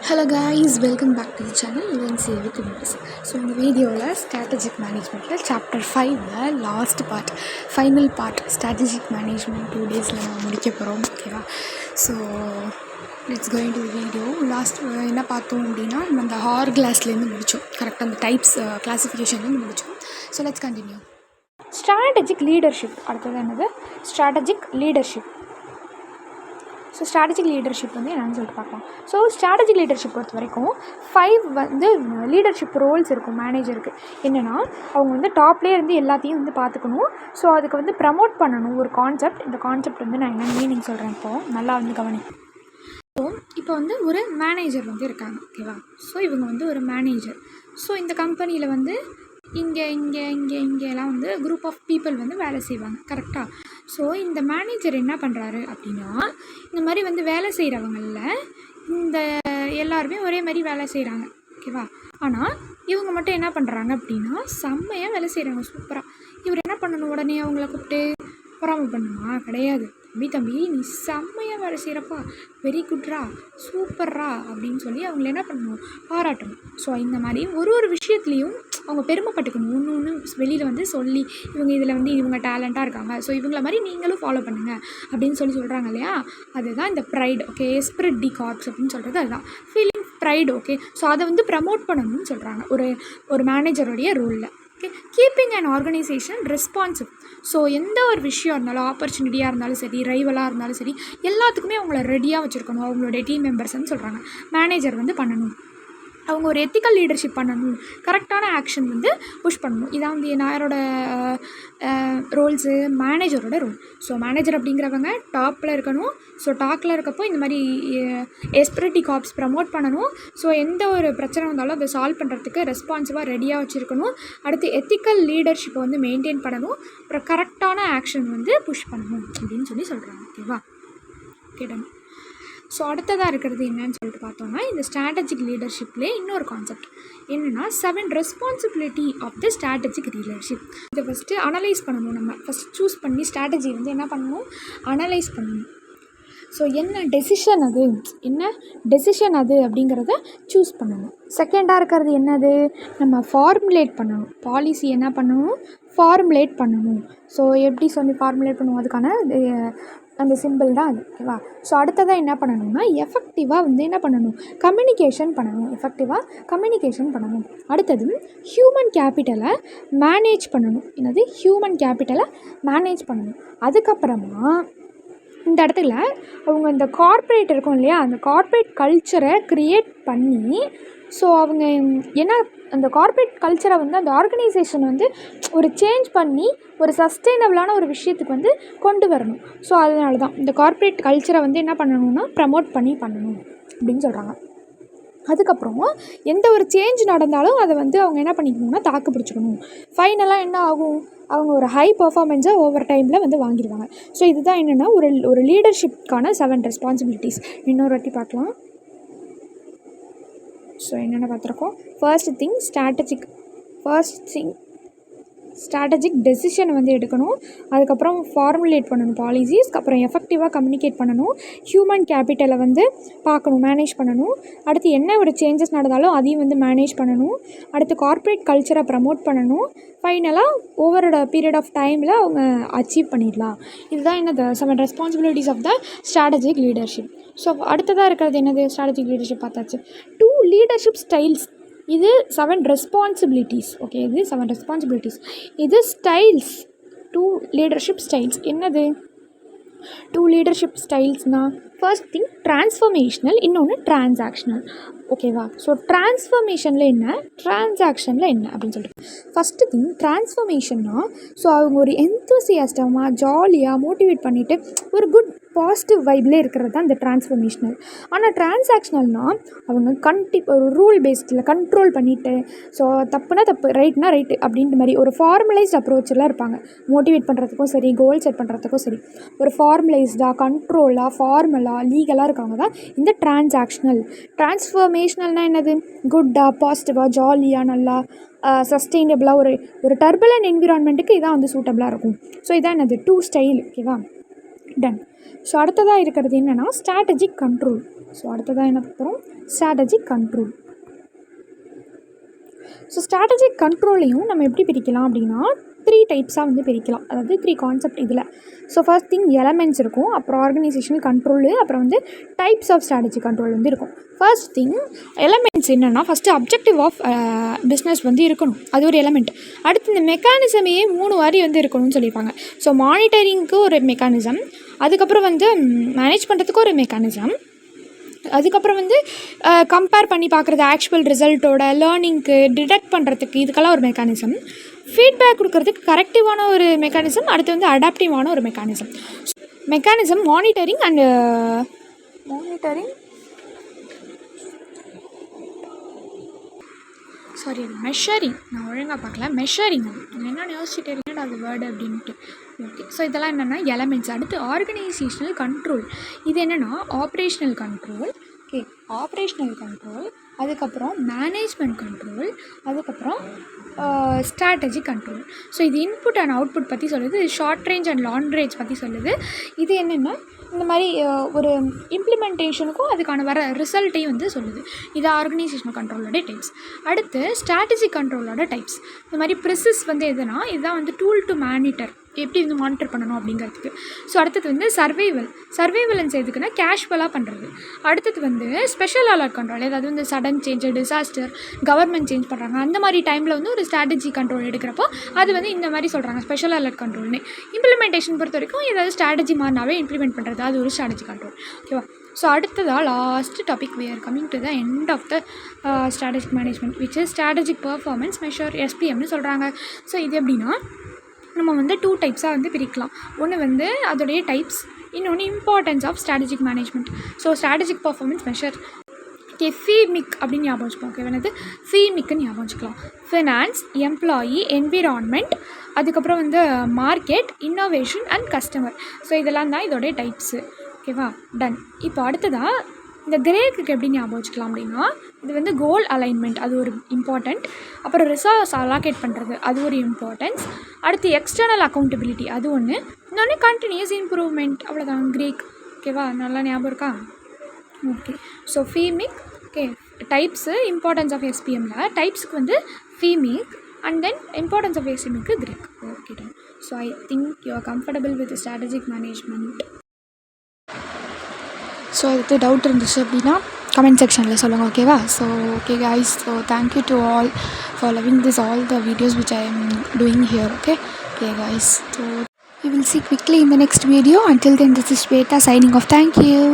Hello guys, welcome back to the channel. UNC with Universe. So இந்த வீடியோவில் strategic மேனேஜ்மெண்ட்டில் chapter 5ல் last part, final part strategic management 2 days நம்ம முடிக்க போகிறோம். ஓகேவா? So it's going to video. Last என்ன பார்த்தோம் அப்படின்னா, நம்ம அந்த ஹார் கிளாஸ்லேருந்து முடித்தோம். கரெக்டாக அந்த டைப்ஸ் கிளாஸிஃபிகேஷன்லேருந்து முடித்தோம். So let's continue. Strategic leadership, அடுத்தது என்னது? Strategic leadership. So strategic leadership வந்து என்னென்னு சொல்லிட்டு பார்க்கலாம். ஸோ ஸ்ட்ராட்டஜிக் லீடர்ஷிப் பொறுத்த வரைக்கும் 5 வந்து லீடர்ஷிப் ரோல்ஸ் இருக்கும் மேனேஜருக்கு. என்னென்னா, அவங்க வந்து டாப்லேயே இருந்து எல்லாத்தையும் வந்து பார்த்துக்கணும். ஸோ அதுக்கு வந்து ப்ரமோட் பண்ணணும் ஒரு கான்செப்ட். இந்த கான்செப்ட் வந்து நான் என்னென்னு மீனிங் சொல்கிறேன். இப்போது நல்லா வந்து கவனிக்கும். ஸோ இப்போ வந்து ஒரு மேனேஜர் வந்து இருக்காங்க. ஓகேவா? ஸோ இவங்க வந்து ஒரு மேனேஜர். ஸோ இந்த கம்பெனியில் வந்து இங்கெல்லாம் வந்து குரூப் ஆஃப் பீப்புள் வந்து வேலை செய்வாங்க. கரெக்டாக? ஸோ இந்த மேனேஜர் என்ன பண்ணுறாரு அப்படின்னா, இந்த மாதிரி வந்து வேலை செய்கிறவங்களில் இந்த எல்லாருமே ஒரே மாதிரி வேலை செய்கிறாங்க. ஓகேவா? ஆனால் இவங்க மட்டும் என்ன பண்ணுறாங்க அப்படின்னா, செம்மையாக வேலை செய்கிறாங்க, சூப்பராக. இவர் என்ன பண்ணணும்? உடனே அவங்கள கூப்பிட்டு பொறாமை பண்ணுமா? கிடையாது. தம்பி நீ செம்மையாக வேலை செய்கிறப்பா, வெரி குட்ரா, சூப்பர்ரா அப்படின்னு சொல்லி அவங்கள என்ன பண்ணணும்? பாராட்டணும். ஸோ இந்த மாதிரி ஒரு விஷயத்துலேயும் அவங்க பெருமைப்பட்டுக்கணும். ஒன்று வெளியில் வந்து சொல்லி, இவங்க இதில் வந்து இவங்க டேலண்ட்டாக இருக்காங்க, ஸோ இவங்கள மாதிரி நீங்களும் ஃபாலோ பண்ணுங்கள் அப்படின்னு சொல்கிறாங்க இல்லையா? அதுதான் இந்த ப்ரைடு. ஓகே, எஸ்பிரிட் டி கார்ப்ஸ் அப்படின்னு சொல்கிறது அதுதான். Feeling pride. ஓகே, ஸோ அதை வந்து ப்ரமோட் பண்ணணும்னு சொல்கிறாங்க ஒரு மேனேஜருடைய ரோலில். Okay, keeping and organisation responsive. So எந்த ஒரு விஷயம் இருந்தாலும், ஆப்பர்ச்சுனிட்டியாக இருந்தாலும் சரி, ரைவலாக இருந்தாலும் சரி, எல்லாத்துக்குமே அவங்கள ரெடியாக வச்சுருக்கணும் அவங்களுடைய டீம் மெம்பர்ஸ்ன்னு சொல்கிறாங்க. மேனேஜர் வந்து பண்ணணும். அவங்க ஒரு எத்திக்கல் லீடர்ஷிப் பண்ணணும், கரெக்டான ஆக்ஷன் வந்து புஷ் பண்ணணும். இதான் வந்து யாரோட ரோல்ஸு? மேனேஜரோட ரோல். ஸோ மேனேஜர் அப்படிங்கிறவங்க டாப்பில் இருக்கணும். ஸோ டாப்பில் இருக்கப்போ இந்த மாதிரி எஸ்பிரிட்டி கார்ப்ஸ் ப்ரமோட் பண்ணணும். ஸோ எந்த ஒரு பிரச்சனை வந்தாலும் அதை சால்வ் பண்ணுறதுக்கு ரெஸ்பான்சிவாக ரெடியாக வச்சுருக்கணும். அடுத்து எத்திக்கல் லீடர்ஷிப்பை வந்து மெயின்டைன் பண்ணணும். அப்புறம் கரெக்டான ஆக்ஷன் வந்து புஷ் பண்ணணும் அப்படின்னு சொல்கிறாங்க. ஓகேவா? கேட்டேன். ஸோ அடுத்ததாக இருக்கிறது என்னன்னு சொல்லிட்டு பார்த்தோம்னா, இந்த ஸ்ட்ராட்டஜிக் லீடர்ஷிப்லேயே இன்னொரு கான்செப்ட் என்னென்னா, 7 responsibility of the strategic leadership. இதை ஃபஸ்ட்டு அனலைஸ் பண்ணணும். நம்ம ஃபஸ்ட் சூஸ் பண்ணி ஸ்ட்ராட்டஜி வந்து என்ன பண்ணணும்? அனலைஸ் பண்ணணும். ஸோ என்ன டெசிஷன் அது அப்படிங்கிறத சூஸ் பண்ணணும். செகண்டாக இருக்கிறது என்னது? நம்ம ஃபார்முலேட் பண்ணணும். பாலிசி என்ன பண்ணணும்? ஃபார்முலேட் பண்ணணும். ஸோ எப்படி சொல்லி ஃபார்முலேட் பண்ணுவோம்? அதுக்கான அந்த சிம்பிள் தான் அது. ஓகேவா? ஸோ அடுத்ததாக என்ன பண்ணணும்னா, எஃபெக்டிவாக வந்து என்ன பண்ணணும்? கம்யூனிகேஷன் பண்ணணும். அடுத்தது ஹியூமன் கேபிட்டலை மேனேஜ் பண்ணணும். என்னது? ஹியூமன் கேபிட்டலை மேனேஜ் பண்ணணும். அதுக்கப்புறமா இந்த இடத்துல அவங்க இந்த கார்ப்பரேட் இருக்கும் இல்லையா, அந்த கார்ப்பரேட் கல்ச்சரை க்ரியேட் பண்ணி, ஸோ அவங்க என்ன அந்த கார்ப்பரேட் கல்ச்சரை வந்து அந்த ஆர்கனைசேஷன் வந்து ஒரு சேஞ்ச் பண்ணி ஒரு சஸ்டெயினபிளான ஒரு விஷயத்துக்கு வந்து கொண்டு வரணும். ஸோ அதனால தான் இந்த கார்ப்பரேட் கல்ச்சரை வந்து என்ன பண்ணணும்னா, ப்ரமோட் பண்ணணும் அப்படின்னு சொல்கிறாங்க. அதுக்கப்புறம் எந்த ஒரு சேஞ்ச் நடந்தாலும் அதை வந்து அவங்க என்ன பண்ணிக்கணும்னா, தாக்கு பிடிச்சிக்கணும். ஃபைனலாக என்ன ஆகும்? அவங்க ஒரு ஹை பர்ஃபார்மன்ஸை ஓவர் டைமில் வந்து வாங்கிடுவாங்க. ஸோ இதுதான் என்னென்னா ஒரு லீடர்ஷிப்கான 7 ரெஸ்பான்சிபிலிட்டிஸ். இன்னொரு வாட்டி பார்க்கலாம். ஸோ என்னென்ன பார்த்துருக்கோம்? ஃபர்ஸ்ட் திங் ஸ்ட்ராட்டஜிக் டெசிஷனை வந்து எடுக்கணும். அதுக்கப்புறம் ஃபார்முலேட் பண்ணணும் பாலிசிஸ். அப்புறம் எஃபெக்டிவாக கம்யூனிகேட் பண்ணணும். ஹியூமன் கேபிட்டலை வந்து பார்க்கணும், மேனேஜ் பண்ணணும். அடுத்து என்ன ஒரு சேஞ்சஸ் நடந்தாலும் அதையும் வந்து மேனேஜ் பண்ணணும். அடுத்து கார்ப்பரேட் கல்ச்சரை ப்ரமோட் பண்ணணும். ஃபைனலாக ஓவரோட பீரியட் ஆஃப் டைமில் அவங்க அச்சீவ் பண்ணிடலாம். இதுதான் என்னது? 7 responsibilities of the strategic leadership. So அடுத்ததாக இருக்கிறது என்னது? ஸ்ட்ராட்டஜிக் லீடர்ஷிப் பார்த்தாச்சு. 2 லீடர்ஷிப் ஸ்டைல்ஸ். இது 7 ரெஸ்பான்சிபிலிட்டிஸ். ஓகே, இது 7 ரெஸ்பான்சிபிலிட்டிஸ். இது ஸ்டைல்ஸ். 2 leadership styles. என்னது 2 லீடர்ஷிப் ஸ்டைல்ஸ்னால், ஃபர்ஸ்ட் திங் ட்ரான்ஸ்ஃபர்மேஷனல், இன்னொன்று ட்ரான்சாக்ஷனல். ஓகேவா? ஸோ ட்ரான்ஸ்ஃபர்மேஷனில் என்ன, ட்ரான்சாக்ஷனில் என்ன அப்படின்னு சொல்லிட்டு, ஃபஸ்ட்டு திங் ட்ரான்ஸ்ஃபர்மேஷன்னா, ஸோ அவங்க ஒரு எந்தூசியாஸ்டமாக ஜாலியாக மோட்டிவேட் பண்ணிவிட்டு ஒரு குட் பாசிட்டிவ் வைப்லே இருக்கிறது தான் இந்த ட்ரான்ஸ்ஃபர்மேஷனல். ஆனால் ட்ரான்சாக்ஷனல்னால் அவங்க ஒரு ரூல் பேஸ்டில் கண்ட்ரோல் பண்ணிவிட்டு, ஸோ தப்புனா தப்பு, ரைட்னா ரைட்டு அப்படின்ற மாதிரி ஒரு ஃபார்மலைஸ்ட் அப்ரோச்செலாம் இருப்பாங்க. மோட்டிவேட் பண்ணுறதுக்கும் சரி, கோல் செட் பண்ணுறதுக்கும் சரி, ஒரு ஃபார்மலைஸ்டாக, கண்ட்ரோலாக, ஃபார்மலாக, லீகலாக இருக்கவங்க தான் இந்த ட்ரான்சாக்ஷனல். ட்ரான்ஸ்ஃபர்மேஷனல்னால் என்னது? குட்டாக, பாசிட்டிவாக, ஜாலியாக, நல்லா சஸ்டெயினபிளாக ஒரு டர்புலன்ட் என்விரான்மெண்ட்டுக்கு இதான் வந்து சூட்டபிளாக இருக்கும். ஸோ இதான் என்னது? 2 ஸ்டைல். ஓகேவா? டன். ஸோ அடுத்ததாக இருக்கிறது என்னென்னா, ஸ்ட்ராட்டஜிக் கண்ட்ரோல். ஸோ அடுத்ததாக என்ன பார்க்குறோம், ஸ்ட்ராட்டஜிக் கண்ட்ரோல். ஸோ ஸ்ட்ராட்டஜிக் கண்ட்ரோலையும் நம்ம எப்படி பிரிக்கலாம் அப்படின்னா 3 டைப்ஸாக வந்து பிரிக்கலாம், அதாவது 3 கான்செப்ட் இதில். ஸோ ஃபர்ஸ்ட் திங் எலமெண்ட்ஸ் இருக்கும், அப்புறம் ஆர்கனைசேஷனல் கண்ட்ரோலு, அப்புறம் வந்து டைப்ஸ் ஆஃப் ஸ்ட்ராட்டஜிக் கண்ட்ரோல் வந்து இருக்கும். ஃபர்ஸ்ட் திங் எலமெண்ட்ஸ் என்னென்னா, ஃபஸ்ட்டு அப்ஜெக்டிவ் ஆஃப் பிஸ்னஸ் வந்து இருக்கணும், அது ஒரு எலமெண்ட். அடுத்து இந்த மெக்கானிசமையே 3 வாரி வந்து இருக்கணும்னு சொல்லியிருப்பாங்க. ஸோ மானிட்டரிங்க்கு ஒரு மெக்கானிசம், அதுக்கப்புறம் வந்து மேனேஜ் பண்ணுறதுக்கு ஒரு மெக்கானிசம், அதுக்கப்புறம் வந்து கம்பேர் பண்ணி பார்க்குறது ஆக்சுவல் ரிசல்ட்டோட, லேர்னிங்க்கு டிடெக்ட் பண்ணுறதுக்கு, இதுக்கெல்லாம் ஒரு மெக்கானிசம், ஃபீட்பேக் கொடுக்குறதுக்கு கரெக்டிவான ஒரு மெக்கானிசம், அடுத்து வந்து அடாப்டிவான ஒரு மெக்கானிசம் மானிட்டரிங் அண்டு மெஷரிங். நான் ஒழுங்காக பார்க்கல, மெஷரிங். அது என்னென்னு யோசிச்சுட்டு இருக்கேன் அது வேர்டு அப்படின்ட்டு. ஓகே, ஸோ இதெல்லாம் என்னென்னா எலமெண்ட்ஸ். அடுத்து ஆர்கனைசேஷனல் கண்ட்ரோல், இது என்னென்னா ஆப்ரேஷ்னல் கண்ட்ரோல். ஓகே, ஆப்ரேஷ்னல் கண்ட்ரோல், அதுக்கப்புறம் மேனேஜ்மெண்ட் கண்ட்ரோல், அதுக்கப்புறம் ஸ்ட்ராட்டஜிக் கண்ட்ரோல். ஸோ இது இன்புட் அண்ட் அவுட்புட் பற்றி சொல்லுது, இது short range and long range பற்றி சொல்லுது. இது என்னென்னா இந்த மாதிரி ஒரு இம்ப்ளிமெண்டேஷனுக்கும் அதுக்கான வர ரிசல்ட்டையும் வந்து சொல்லுது. இது ஆர்கனைசேஷனல் கண்ட்ரோலோட டைப்ஸ். அடுத்து ஸ்ட்ராட்டஜிக் கண்ட்ரோலோட டைப்ஸ். இந்த மாதிரி ப்ரிசஸ் வந்து எதுனா, இதுதான் வந்து டூல் டு மானிட்டர், எப்படி வந்து மானிட்டர் பண்ணணும் அப்படிங்கிறதுக்கு. ஸோ அடுத்தது வந்து சர்வைவலன்ஸ் எதுக்குன்னா கேஷுவலாக பண்ணுறது. அடுத்தது வந்து ஸ்பெஷல் அலர்ட் கண்ட்ரோல், ஏதாவது வந்து sudden change, disaster, government change பண்ணுறாங்க, அந்த மாதிரி டைமில் வந்து ஒரு ஸ்ட்ராட்டஜி கண்ட்ரோல் எடுக்கிறப்போ அது வந்து இந்த மாதிரி சொல்கிறாங்க ஸ்பெஷல் அலர்ட் கண்ட்ரோல்னு. இம்ப்ளிமெண்டேஷன் பொறுத்த வரைக்கும் ஏதாவது ஸ்ட்ராட்டஜி மாதிரினாவே இம்ப்ளிமெண்ட் பண்ணுறது, அது ஒரு ஸ்ட்ராட்டஜி கண்ட்ரோல். ஓகேவா? ஸோ அடுத்ததாக last topic we are coming to the end of the strategic management, which is strategic performance measure, SPMனு சொல்கிறாங்க. ஸோ இது எப்படின்னா நம்ம வந்து 2 டைப்ஸாக வந்து பிரிக்கலாம். ஒன்று வந்து அதோடைய டைப்ஸ், இன்னொன்று importance of strategic management. So strategic performance measure, ஃபீமிக் அப்படின்னு ஞாபகம் வச்சுப்போம். ஓகே, வந்து ஃபீமிக்குன்னு ஞாபகம் வச்சுக்கலாம். ஃபினான்ஸ், எம்ப்ளாயி, என்விரான்மெண்ட், அதுக்கப்புறம் வந்து market, innovation and customer. So இதெல்லாம் தான் இதோடைய டைப்ஸு. ஓகேவா, டன். இப்போ அடுத்ததாக இந்த கிரேக்கு எப்படி ஞாபகம் வச்சுக்கலாம் அப்படின்னா, இது வந்து கோல் அலைன்மெண்ட், அது ஒரு இம்பார்ட்டண்ட். அப்புறம் ரிசோர்ஸ் அலாகேட் பண்ணுறது, அது ஒரு இம்பார்ட்டன்ஸ். அடுத்து எக்ஸ்டர்னல் அக்கௌண்டபிலிட்டி, அது ஒன்று. இன்னொன்று கண்டினியூஸ் இம்ப்ரூவ்மெண்ட், அவ்வளோதான் கிரேக். ஓகேவா, நல்லா ஞாபகம் இருக்கா? ஓகே, ஸோ ஃபீமிக். ஓகே, டைப்ஸு இம்பார்ட்டன்ஸ் ஆஃப் எஸ்பிஎம்மில் டைப்ஸுக்கு வந்து ஃபீமிக் அண்ட் தென் இம்பார்ட்டன்ஸ் ஆஃப் எஸ்பிஎம்க்கு கிரேக். Okay done. So I think you are comfortable with strategic management. So அதுக்கு டவுட் இருந்துச்சு அப்படின்னா கமெண்ட் செக்ஷனில் சொல்லுங்கள். ஓகேவா? So okay guys, so thank you to all for loving this all the videos which I am doing here. Okay guys, so we will see quickly in the next video. Until then, this is Shweta signing off. Thank you.